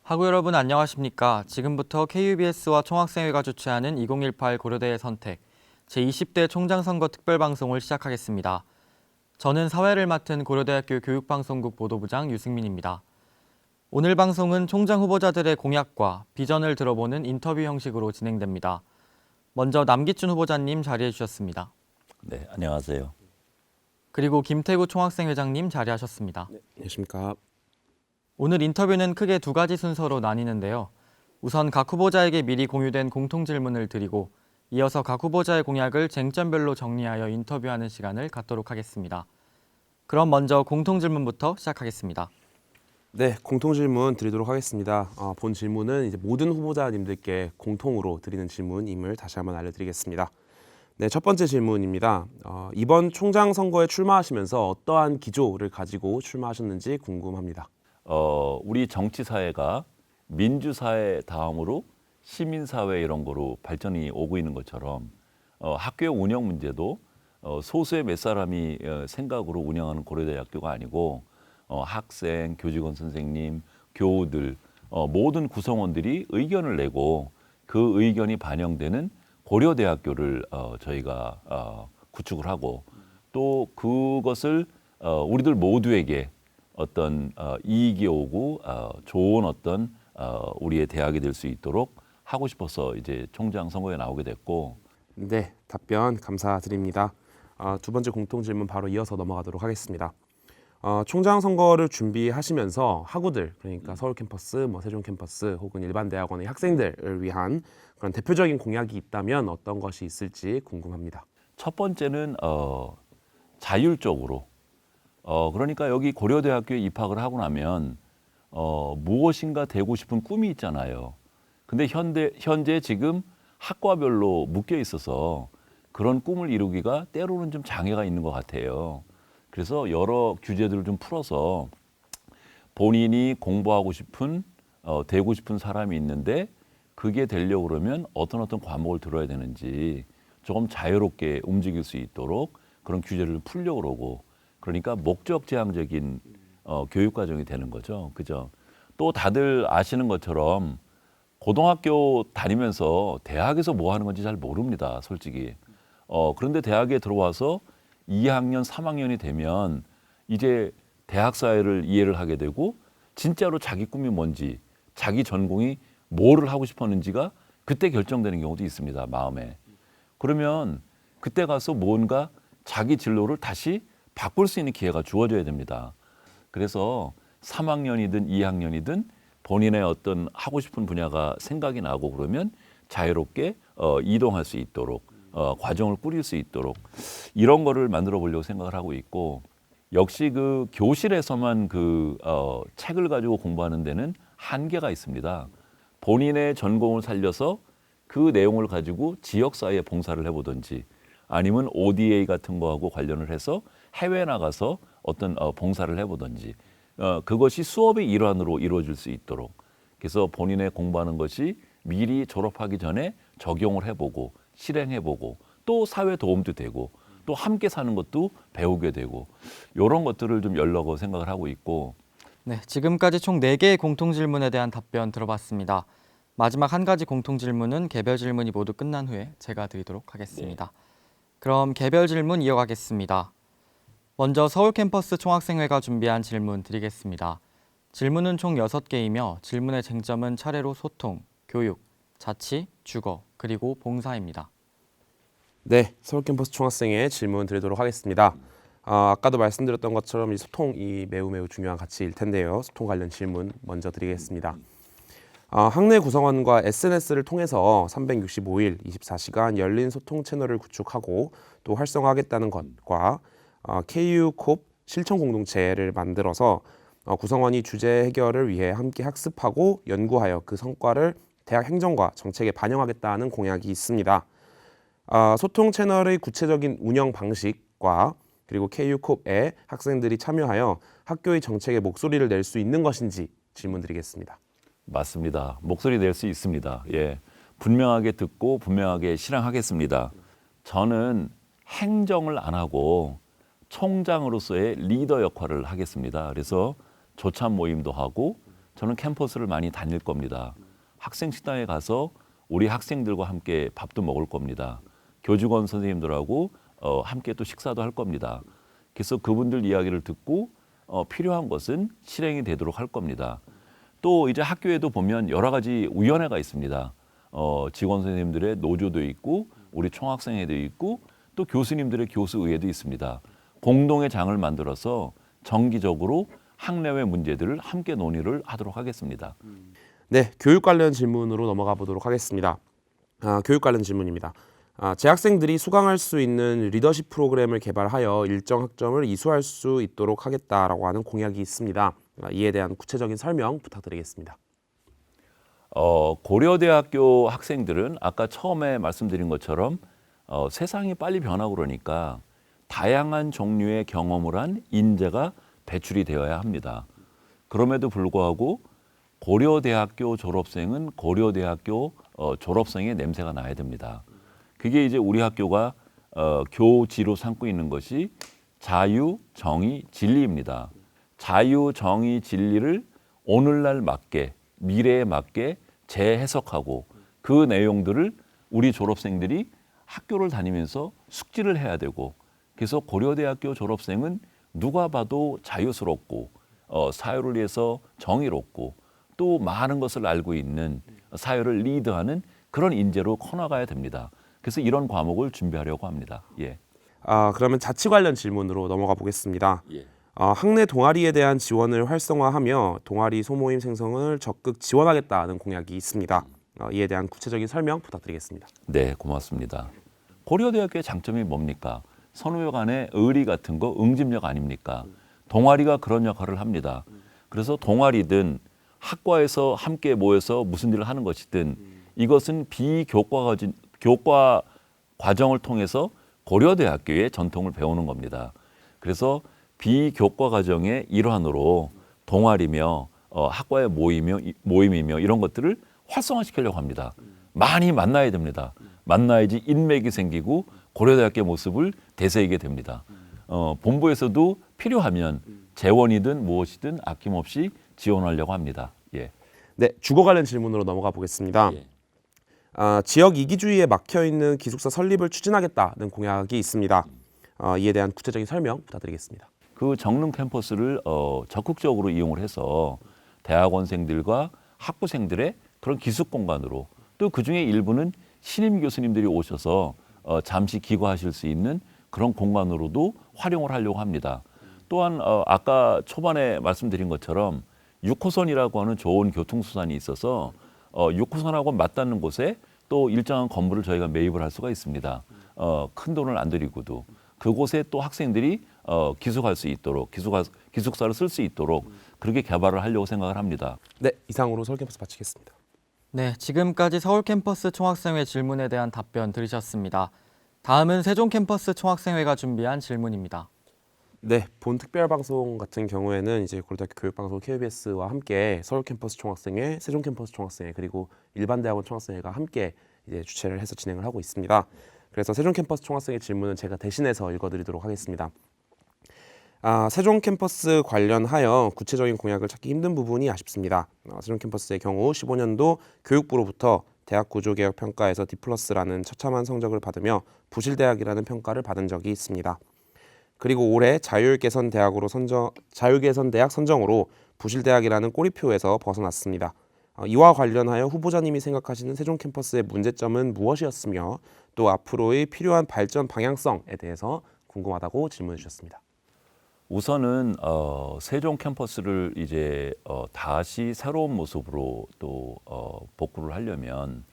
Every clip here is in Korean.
학우 여러분 안녕하십니까? 지금부터 KUBS와 총학생회가 주최하는 2018 고려대의 선택 제20대 총장선거 특별방송을 시작하겠습니다. 저는 사회를 맡은 고려대학교 교육방송국 보도부장 유승민입니다. 오늘 방송은 총장 후보자들의 공약과 비전을 들어보는 인터뷰 형식으로 진행됩니다. 먼저 남기춘 후보자님 자리해 주셨습니다. 네, 안녕하세요. 그리고 김태구 총학생회장님 자리하셨습니다. 네, 안녕하십니까. 오늘 인터뷰는 크게 두 가지 순서로 나뉘는데요. 우선 각 후보자에게 미리 공유된 공통 질문을 드리고 이어서 각 후보자의 공약을 쟁점별로 정리하여 인터뷰하는 시간을 갖도록 하겠습니다. 그럼 먼저 공통 질문부터 시작하겠습니다. 네, 공통 질문 드리도록 하겠습니다. 본 질문은 이제 모든 후보자님들께 공통으로 드리는 질문임을 다시 한번 알려드리겠습니다. 네, 첫 번째 질문입니다. 이번 총장 선거에 출마하시면서 어떠한 기조를 가지고 출마하셨는지 궁금합니다. 우리 정치 사회가 민주사회 다음으로 시민사회 이런 거로 발전이 오고 있는 것처럼 학교 운영 문제도 소수의 몇 사람이 생각으로 운영하는 고려대학교가 아니고 학생, 교직원 선생님, 교우들 모든 구성원들이 의견을 내고 그 의견이 반영되는 고려대학교를 저희가 구축을 하고 또 그것을 우리들 모두에게 어떤 이익이 오고 좋은 어떤 우리의 대학이 될 수 있도록 하고 싶어서 이제 총장 선거에 나오게 됐고. 네, 답변 감사드립니다. 두 번째 공통 질문 바로 이어서 넘어가도록 하겠습니다. 총장 선거를 준비하시면서 학우들, 그러니까 서울 캠퍼스, 세종 캠퍼스 혹은 일반 대학원의 학생들을 위한 그런 대표적인 공약이 있다면 어떤 것이 있을지 궁금합니다. 첫 번째는 자율적으로 그러니까 여기 고려대학교에 입학을 하고 나면 무엇인가 되고 싶은 꿈이 있잖아요. 근데 현재 지금 학과별로 묶여 있어서 그런 꿈을 이루기가 때로는 좀 장애가 있는 것 같아요. 그래서 여러 규제들을 좀 풀어서 본인이 공부하고 싶은 되고 싶은 사람이 있는데 그게 되려고 그러면 어떤 과목을 들어야 되는지 조금 자유롭게 움직일 수 있도록 그런 규제를 풀려고 그러고 그러니까 목적지향적인 교육 과정이 되는 거죠. 그죠? 또 다들 아시는 것처럼 고등학교 다니면서 대학에서 뭐 하는 건지 잘 모릅니다. 솔직히. 그런데 대학에 들어와서 2학년, 3학년이 되면 이제 대학 사회를 이해를 하게 되고 진짜로 자기 꿈이 뭔지, 자기 전공이 뭐를 하고 싶었는지가 그때 결정되는 경우도 있습니다. 마음에. 그러면 그때 가서 뭔가 자기 진로를 다시 바꿀 수 있는 기회가 주어져야 됩니다. 그래서 3학년이든 2학년이든 본인의 어떤 하고 싶은 분야가 생각이 나고 그러면 자유롭게 이동할 수 있도록 과정을 꾸릴 수 있도록 이런 거를 만들어 보려고 생각을 하고 있고 역시 그 교실에서만 그 책을 가지고 공부하는 데는 한계가 있습니다. 본인의 전공을 살려서 그 내용을 가지고 지역사회에 봉사를 해보든지 아니면 ODA 같은 거하고 관련을 해서 해외 나가서 어떤 봉사를 해보든지 그것이 수업의 일환으로 이루어질 수 있도록 그래서 본인의 공부하는 것이 미리 졸업하기 전에 적용을 해보고 실행해보고 또 사회 도움도 되고 또 함께 사는 것도 배우게 되고 이런 것들을 좀 열려고 생각을 하고 있고. 네, 지금까지 총 4개의 공통 질문에 대한 답변 들어봤습니다. 마지막 한 가지 공통 질문은 개별 질문이 모두 끝난 후에 제가 드리도록 하겠습니다. 네. 그럼 개별 질문 이어가겠습니다. 먼저 서울 캠퍼스 총학생회가 준비한 질문 드리겠습니다. 질문은 총 6개이며 질문의 쟁점은 차례로 소통, 교육, 자치, 주거, 그리고 봉사입니다. 네, 서울 캠퍼스 총학생회 질문 드리도록 하겠습니다. 아까도 말씀드렸던 것처럼 이 소통이 매우 중요한 가치일 텐데요. 소통 관련 질문 먼저 드리겠습니다. 학내 구성원과 SNS를 통해서 365일 24시간 열린 소통 채널을 구축하고 또 활성화하겠다는 것과 KU콥 실천 공동체를 만들어서 구성원이 주제 해결을 위해 함께 학습하고 연구하여 그 성과를 대학 행정과 정책에 반영하겠다는 공약이 있습니다. 소통 채널의 구체적인 운영 방식과 그리고 KU콥에 학생들이 참여하여 학교의 정책에 목소리를 낼 수 있는 것인지 질문드리겠습니다. 맞습니다. 목소리 낼 수 있습니다. 예, 분명하게 듣고 분명하게 실행하겠습니다. 저는 행정을 안 하고 총장으로서의 리더 역할을 하겠습니다. 그래서 조찬 모임도 하고 저는 캠퍼스를 많이 다닐 겁니다. 학생 식당에 가서 우리 학생들과 함께 밥도 먹을 겁니다. 교직원 선생님들하고 함께 또 식사도 할 겁니다. 그래서 그분들 이야기를 듣고 필요한 것은 실행이 되도록 할 겁니다. 또 이제 학교에도 보면 여러 가지 위원회가 있습니다. 직원 선생님들의 노조도 있고 우리 총학생회도 있고 또 교수님들의 교수의회도 있습니다. 공동의 장을 만들어서 정기적으로 학내외 문제들을 함께 논의를 하도록 하겠습니다. 네, 교육 관련 질문으로 넘어가 보도록 하겠습니다. 교육 관련 질문입니다. 재학생들이 수강할 수 있는 리더십 프로그램을 개발하여 일정 학점을 이수할 수 있도록 하겠다라고 하는 공약이 있습니다. 이에 대한 구체적인 설명 부탁드리겠습니다. 고려대학교 학생들은 아까 처음에 말씀드린 것처럼 세상이 빨리 변하고 그러니까 다양한 종류의 경험을 한 인재가 배출이 되어야 합니다. 그럼에도 불구하고 고려대학교 졸업생은 고려대학교 졸업생의 냄새가 나야 됩니다. 그게 이제 우리 학교가 교지로 삼고 있는 것이 자유, 정의, 진리입니다. 자유, 정의, 진리를 오늘날 맞게, 미래에 맞게 재해석하고 그 내용들을 우리 졸업생들이 학교를 다니면서 숙지를 해야 되고, 그래서 고려대학교 졸업생은 누가 봐도 자유스럽고 사회를 위해서 정의롭고 또 많은 것을 알고 있는, 사회를 리드하는 그런 인재로 커나가야 됩니다. 그래서 이런 과목을 준비하려고 합니다. 예. 그러면 자치 관련 질문으로 넘어가 보겠습니다. 예. 학내 동아리에 대한 지원을 활성화하며 동아리 소모임 생성을 적극 지원하겠다는 공약이 있습니다. 이에 대한 구체적인 설명 부탁드리겠습니다. 네, 고맙습니다. 고려대학교의 장점이 뭡니까? 선후배 간의 의리 같은 거, 응집력 아닙니까? 동아리가 그런 역할을 합니다. 그래서 동아리든 학과에서 함께 모여서 무슨 일을 하는 것이든 이것은 교과 과정을 통해서 고려대학교의 전통을 배우는 겁니다. 그래서 비교과 과정의 일환으로 동아리며 학과의 모임이며 이런 것들을 활성화시키려고 합니다. 많이 만나야 됩니다. 만나야지 인맥이 생기고 고려대학교의 모습을 되새기게 됩니다. 본부에서도 필요하면 재원이든 무엇이든 아낌없이 지원하려고 합니다. 예. 네, 주거 관련 질문으로 넘어가 보겠습니다. 예. 지역 이기주의에 막혀 있는 기숙사 설립을 추진하겠다는 공약이 있습니다. 이에 대한 구체적인 설명 부탁드리겠습니다. 그 정릉 캠퍼스를 적극적으로 이용을 해서 대학원생들과 학부생들의 그런 기숙 공간으로, 또 그중에 일부는 신임 교수님들이 오셔서 잠시 기거하실 수 있는 그런 공간으로도 활용을 하려고 합니다. 또한 아까 초반에 말씀드린 것처럼 6호선이라고 하는 좋은 교통수단이 있어서 6호선하고 맞닿는 곳에 또 일정한 건물을 저희가 매입을 할 수가 있습니다. 큰 돈을 안 들이고도 그곳에 또 학생들이 기숙할 수 있도록, 기숙사를 쓸 수 있도록 그렇게 개발을 하려고 생각을 합니다. 네, 이상으로 서울 캠퍼스 마치겠습니다. 네, 지금까지 서울 캠퍼스 총학생회 질문에 대한 답변 들으셨습니다. 다음은 세종 캠퍼스 총학생회가 준비한 질문입니다. 네, 본 특별 방송 같은 경우에는 이제 고려대학교 교육방송 KBS와 함께 서울 캠퍼스 총학생회, 세종 캠퍼스 총학생회 그리고 일반 대학원 총학생회가 함께 이제 주최를 해서 진행을 하고 있습니다. 그래서 세종 캠퍼스 총학생회 질문은 제가 대신해서 읽어드리도록 하겠습니다. 세종 캠퍼스 관련하여 구체적인 공약을 찾기 힘든 부분이 아쉽습니다. 세종 캠퍼스의 경우 15년도 교육부로부터 대학 구조개혁 평가에서 D+라는 처참한 성적을 받으며 부실대학이라는 평가를 받은 적이 있습니다. 그리고 올해 자율개선 대학 선정으로 부실대학이라는 꼬리표에서 벗어났습니다. 이와 관련하여 후보자님이 생각하시는 세종 캠퍼스의 문제점은 무엇이었으며 또 앞으로의 필요한 발전 방향성에 대해서 궁금하다고 질문해 주셨습니다. 우선은 세종 캠퍼스를 이제 다시 새로운 모습으로 또 복구를 하려면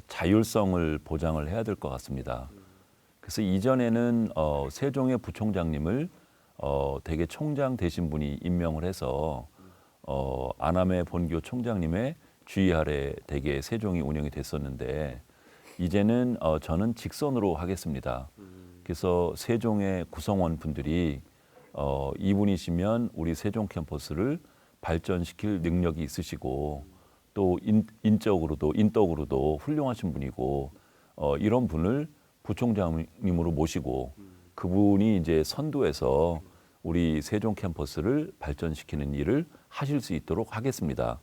자율성을 보장을 해야 될 것 같습니다. 그래서 이전에는 세종의 부총장님을 대개 총장 되신 분이 임명을 해서 안암의 본교 총장님의 주의 아래 대개 세종이 운영이 됐었는데 이제는 저는 직선으로 하겠습니다. 그래서 세종의 구성원 분들이 이분이시면 우리 세종 캠퍼스를 발전시킬 능력이 있으시고 또 인덕으로도 훌륭하신 분이고 이런 분을 부총장님으로 모시고 그분이 이제 선두에서 우리 세종 캠퍼스를 발전시키는 일을 하실 수 있도록 하겠습니다.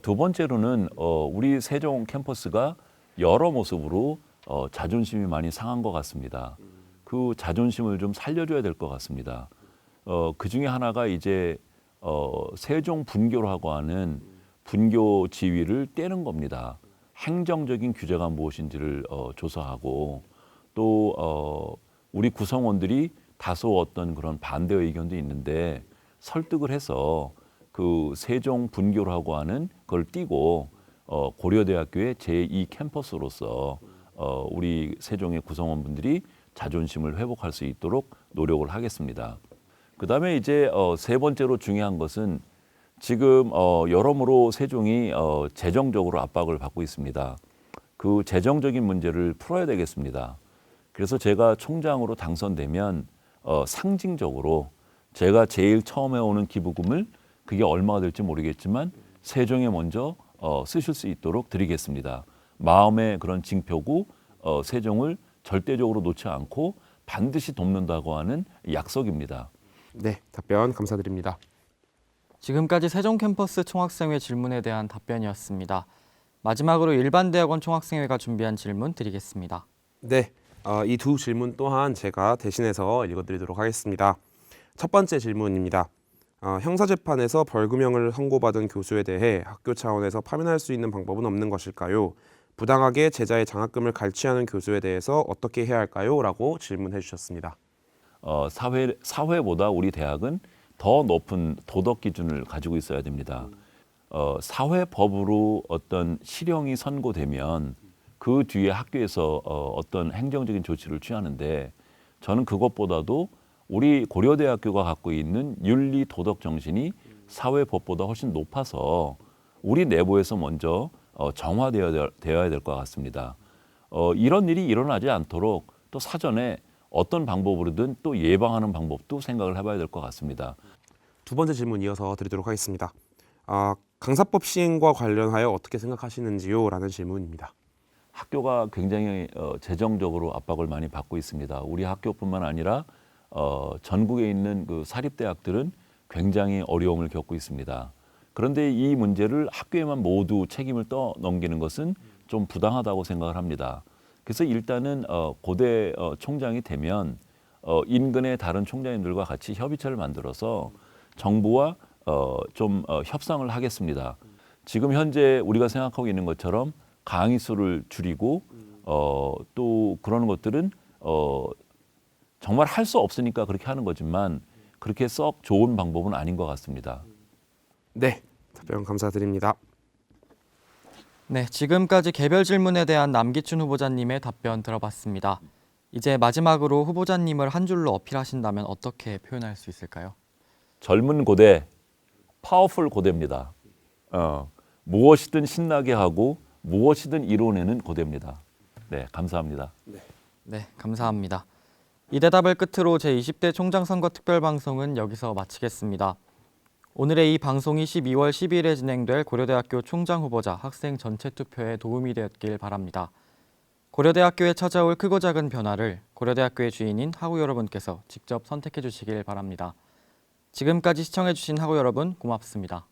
두 번째로는 우리 세종 캠퍼스가 여러 모습으로 자존심이 많이 상한 것 같습니다. 그 자존심을 좀 살려줘야 될 것 같습니다. 그 중에 하나가 이제 세종 분교라고 하는 분교 지위를 떼는 겁니다. 행정적인 규제가 무엇인지를 조사하고 또 우리 구성원들이 다소 어떤 그런 반대 의견도 있는데 설득을 해서 그 세종 분교라고 하는 걸 띄고 고려대학교의 제2 캠퍼스로서 우리 세종의 구성원분들이 자존심을 회복할 수 있도록 노력을 하겠습니다. 그다음에 이제 세 번째로 중요한 것은 지금 여러모로 세종이 재정적으로 압박을 받고 있습니다. 그 재정적인 문제를 풀어야 되겠습니다. 그래서 제가 총장으로 당선되면 상징적으로 제가 제일 처음에 오는 기부금을 그게 얼마가 될지 모르겠지만 세종에 먼저 쓰실 수 있도록 드리겠습니다. 마음의 그런 징표고 세종을 절대적으로 놓지 않고 반드시 돕는다고 하는 약속입니다. 네, 답변 감사드립니다. 지금까지 세종 캠퍼스 총학생회 질문에 대한 답변이었습니다. 마지막으로 일반대학원 총학생회가 준비한 질문 드리겠습니다. 네, 이 두 질문 또한 제가 대신해서 읽어드리도록 하겠습니다. 첫 번째 질문입니다. 형사재판에서 벌금형을 선고받은 교수에 대해 학교 차원에서 파면할 수 있는 방법은 없는 것일까요? 부당하게 제자의 장학금을 갈취하는 교수에 대해서 어떻게 해야 할까요? 라고 질문해 주셨습니다. 사회보다 우리 대학은 더 높은 도덕 기준을 가지고 있어야 됩니다. 사회법으로 어떤 실형이 선고되면 그 뒤에 학교에서 어떤 행정적인 조치를 취하는데 저는 그것보다도 우리 고려대학교가 갖고 있는 윤리 도덕 정신이 사회법보다 훨씬 높아서 우리 내부에서 먼저 정화되어야 될 것 같습니다. 이런 일이 일어나지 않도록 또 사전에 어떤 방법으로든 또 예방하는 방법도 생각을 해봐야 될 것 같습니다. 두 번째 질문 이어서 드리도록 하겠습니다. 강사법 시행과 관련하여 어떻게 생각하시는지요? 라는 질문입니다. 학교가 굉장히 재정적으로 압박을 많이 받고 있습니다. 우리 학교뿐만 아니라 전국에 있는 그 사립대학들은 굉장히 어려움을 겪고 있습니다. 그런데 이 문제를 학교에만 모두 책임을 떠넘기는 것은 좀 부당하다고 생각을 합니다. 그래서 일단은 고대 총장이 되면 인근의 다른 총장님들과 같이 협의체를 만들어서 정부와 좀 협상을 하겠습니다. 지금 현재 우리가 생각하고 있는 것처럼 강의 수를 줄이고 또 그런 것들은 정말 할 수 없으니까 그렇게 하는 거지만 그렇게 썩 좋은 방법은 아닌 것 같습니다. 네, 답변 감사드립니다. 네, 지금까지 개별 질문에 대한 남기춘 후보자님의 답변 들어봤습니다. 이제 마지막으로 후보자님을 한 줄로 어필하신다면 어떻게 표현할 수 있을까요? 젊은 고대, 파워풀 고대입니다. 무엇이든 신나게 하고 무엇이든 이뤄내는 고대입니다. 네, 감사합니다. 네, 감사합니다. 이 대답을 끝으로 제20대 총장선거 특별방송은 여기서 마치겠습니다. 오늘의 이 방송이 12월 12일에 진행될 고려대학교 총장 후보자 학생 전체 투표에 도움이 되었길 바랍니다. 고려대학교에 찾아올 크고 작은 변화를 고려대학교의 주인인 학우 여러분께서 직접 선택해 주시길 바랍니다. 지금까지 시청해 주신 학우 여러분 고맙습니다.